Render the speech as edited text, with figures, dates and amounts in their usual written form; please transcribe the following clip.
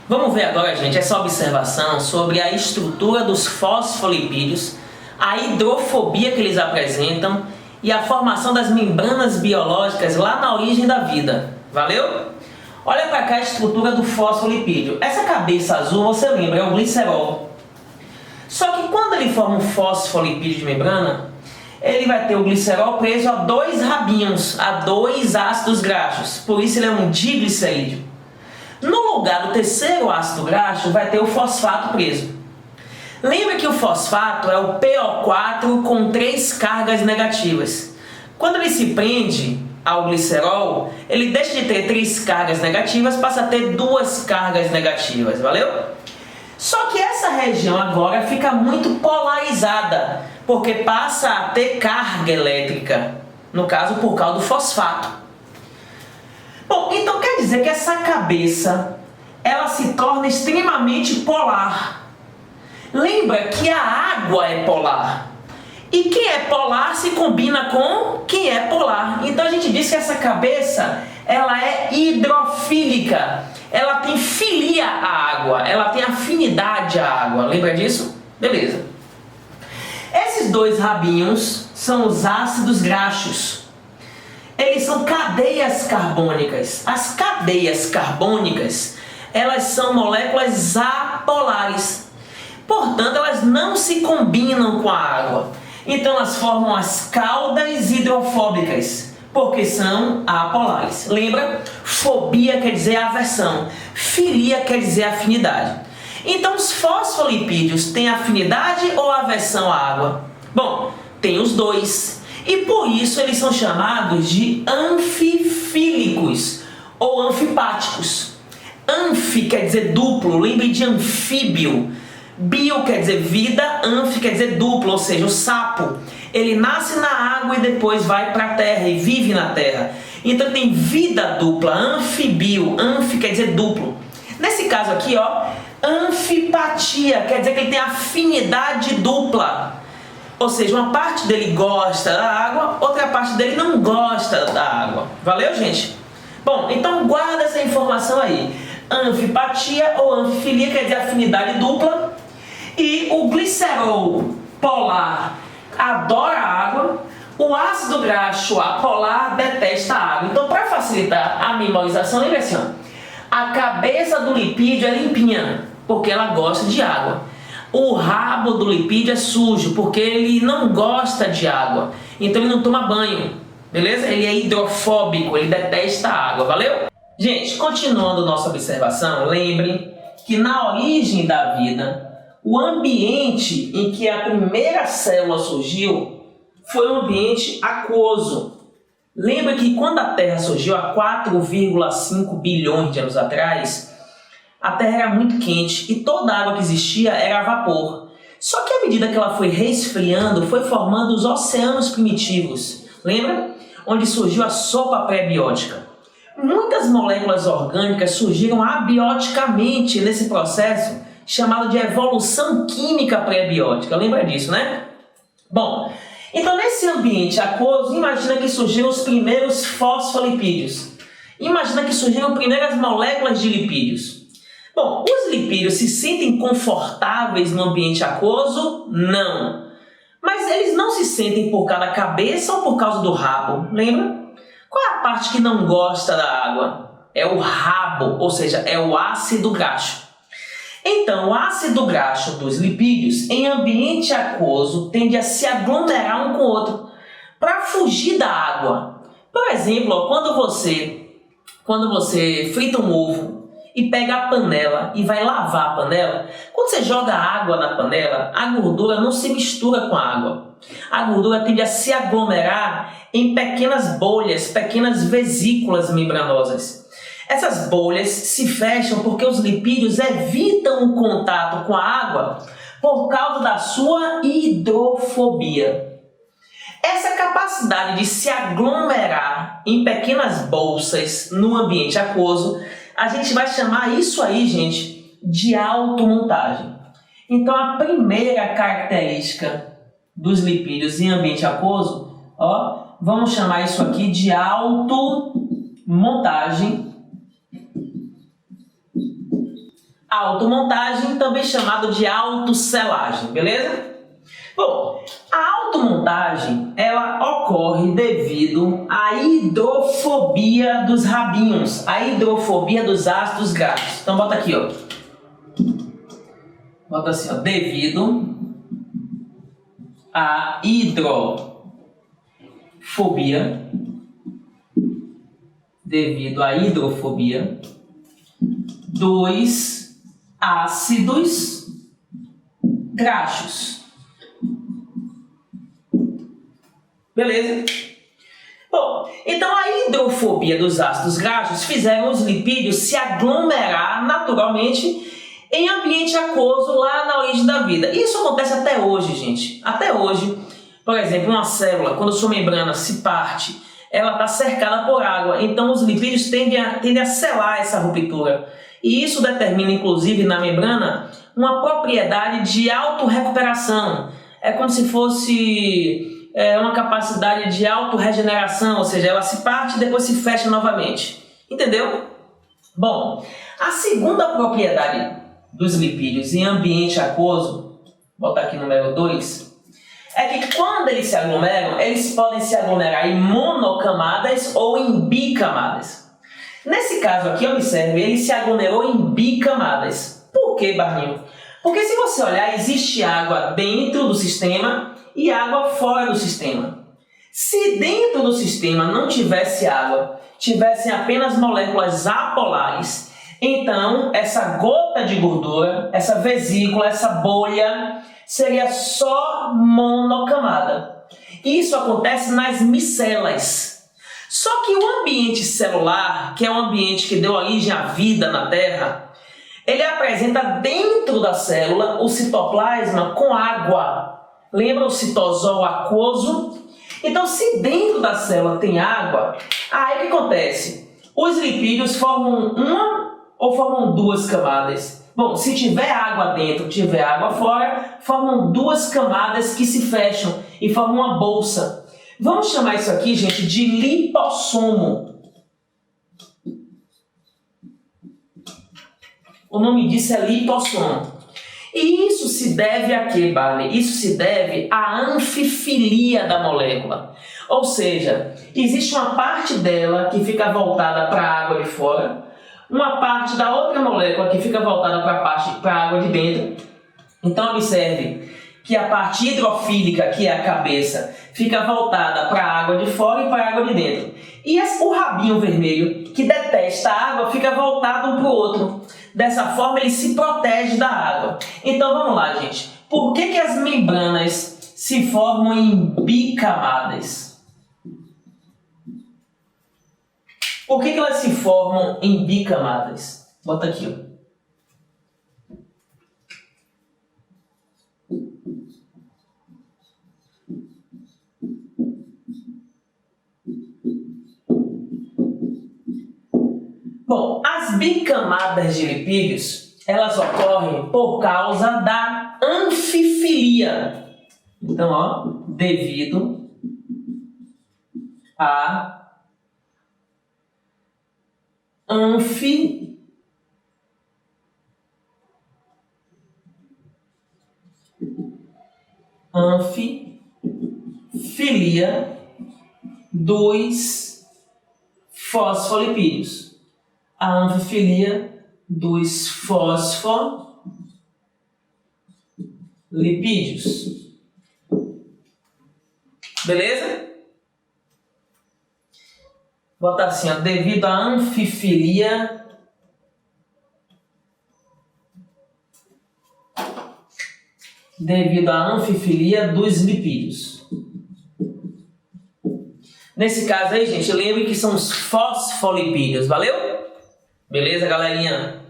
Vamos ver agora, gente, essa observação sobre a estrutura dos fosfolipídios, a hidrofobia que eles apresentam e a formação das membranas biológicas lá na origem da vida. Valeu? Olha para cá a estrutura do fosfolipídio. Essa cabeça azul, você lembra, é o glicerol. Só que quando ele forma um fosfolipídio de membrana, ele vai ter o glicerol preso a dois rabinhos, a dois ácidos graxos. Por isso ele é um diglicerídeo. No lugar do terceiro ácido graxo vai ter o fosfato preso. Lembra que o fosfato é o PO4 com 3 cargas negativas. Quando ele se prende ao glicerol, ele deixa de ter 3 cargas negativas, passa a ter 2 cargas negativas, valeu? Só que essa região agora fica muito polarizada, porque passa a ter carga elétrica, no caso por causa do fosfato. Bom, então quer dizer que essa cabeça, ela se torna extremamente polar. Lembra que a água é polar. E quem é polar se combina com quem é polar. Então a gente diz que essa cabeça, ela é hidrofílica. Ela tem filia à água, ela tem afinidade à água. Lembra disso? Beleza. Esses dois rabinhos são os ácidos graxos. Eles são cadeias carbônicas. As cadeias carbônicas, elas são moléculas apolares. Portanto, elas não se combinam com a água. Então, elas formam as caudas hidrofóbicas, porque são apolares. Lembra? Fobia quer dizer aversão. Filia quer dizer afinidade. Então, os fosfolipídios têm afinidade ou aversão à água? Bom, tem os dois. E por isso eles são chamados de anfifílicos ou anfipáticos. Anfi quer dizer duplo, lembre de anfíbio. Bio quer dizer vida, anfi quer dizer duplo, ou seja, o sapo. Ele nasce na água e depois vai para a terra e vive na terra. Então tem vida dupla, anfibio, anfi quer dizer duplo. Nesse caso aqui, ó, anfipatia quer dizer que ele tem afinidade dupla. Ou seja, uma parte dele gosta da água, outra parte dele não gosta da água. Valeu, gente? Bom, então guarda essa informação aí. Anfipatia ou anfifilia quer dizer afinidade dupla. E o glicerol polar adora água. O ácido graxo apolar detesta a água. Então, para facilitar a memorização, lembra assim, ó, a cabeça do lipídio é limpinha, porque ela gosta de água. O rabo do lipídio é sujo, porque ele não gosta de água. Então ele não toma banho, beleza? Ele é hidrofóbico, ele detesta a água, valeu? Gente, continuando nossa observação, lembre que na origem da vida, o ambiente em que a primeira célula surgiu foi um ambiente aquoso. Lembra que quando a Terra surgiu há 4,5 bilhões de anos atrás, a Terra era muito quente e toda a água que existia era vapor. Só que à medida que ela foi resfriando, foi formando os oceanos primitivos. Lembra? Onde surgiu a sopa pré-biótica. Muitas moléculas orgânicas surgiram abioticamente nesse processo chamado de evolução química pré-biótica. Lembra disso, né? Bom, então nesse ambiente aquoso, imagina que surgiram os primeiros fosfolipídios. Imagina que surgiram primeiras moléculas de lipídios. Bom, os lipídios se sentem confortáveis no ambiente aquoso? Não. Mas eles não se sentem por causa da cabeça ou por causa do rabo, lembra? Qual é a parte que não gosta da água? É o rabo, ou seja, é o ácido graxo. Então, o ácido graxo dos lipídios em ambiente aquoso tende a se aglomerar um com o outro para fugir da água. Por exemplo, quando você frita um ovo e pega a panela e vai lavar a panela, quando você joga água na panela, a gordura não se mistura com a água. A gordura tende a se aglomerar em pequenas bolhas, pequenas vesículas membranosas. Essas bolhas se fecham porque os lipídios evitam o contato com a água por causa da sua hidrofobia. Essa capacidade de se aglomerar em pequenas bolsas no ambiente aquoso, a gente vai chamar isso aí, gente, de automontagem. Então, a primeira característica dos lipídios em ambiente aquoso, ó, vamos chamar isso aqui de automontagem Automontagem, também chamado de autoselagem, beleza? Bom, a automontagem ela ocorre devido à hidrofobia dos rabinhos, a hidrofobia dos ácidos graxos. Então bota aqui, ó. Bota assim, ó, devido à hidrofobia dos ácidos graxos. Beleza? Bom, então a hidrofobia dos ácidos graxos fizeram os lipídios se aglomerar naturalmente em ambiente aquoso lá na origem da vida. Isso acontece até hoje, gente. Até hoje, por exemplo, uma célula, quando sua membrana se parte, ela está cercada por água. Então os lipídios tendem a selar essa ruptura. E isso determina, inclusive, na membrana, uma propriedade de autorrecuperação. É como se fosse uma capacidade de autorregeneração, ou seja, ela se parte e depois se fecha novamente. Entendeu? Bom, a segunda propriedade dos lipídios em ambiente aquoso, vou botar aqui número 2, é que quando eles se aglomeram, eles podem se aglomerar em monocamadas ou em bicamadas. Nesse caso aqui, observe, ele se aglomerou em bicamadas. Por que, Barninho? Porque se você olhar, existe água dentro do sistema e água fora do sistema. Se dentro do sistema não tivesse água, tivessem apenas moléculas apolares, então essa gota de gordura, essa vesícula, essa bolha, seria só monocamada. Isso acontece nas micelas. Só que o ambiente celular, que é o ambiente que deu origem à vida na Terra, ele apresenta dentro da célula o citoplasma com água. Lembra o citosol aquoso? Então, se dentro da célula tem água, aí o que acontece? Os lipídios formam uma ou formam duas camadas? Bom, se tiver água dentro, tiver água fora, formam duas camadas que se fecham e formam uma bolsa. Vamos chamar isso aqui, gente, de lipossomo. O nome disso é lipossomo. E isso se deve a quê, Barney? Isso se deve à anfifilia da molécula. Ou seja, existe uma parte dela que fica voltada para a água de fora, uma parte da outra molécula que fica voltada para a água de dentro. Então, observe que a parte hidrofílica, que é a cabeça, fica voltada para a água de fora e para a água de dentro. E o rabinho vermelho, que detesta a água, fica voltado um para o outro. Dessa forma, ele se protege da água. Então, vamos lá, gente. Por que as membranas se formam em bicamadas? Por que elas se formam em bicamadas? Bota aqui, ó. Bom, as bicamadas de lipídios, elas ocorrem por causa da anfifilia. Então, ó, devido a anfifilia dos fosfolipídios. A anfifilia dos fosfolipídios. Beleza? Botar assim, ó, devido à anfifilia dos lipídios. Nesse caso aí, gente, lembre que são os fosfolipídios, valeu? Beleza, galerinha?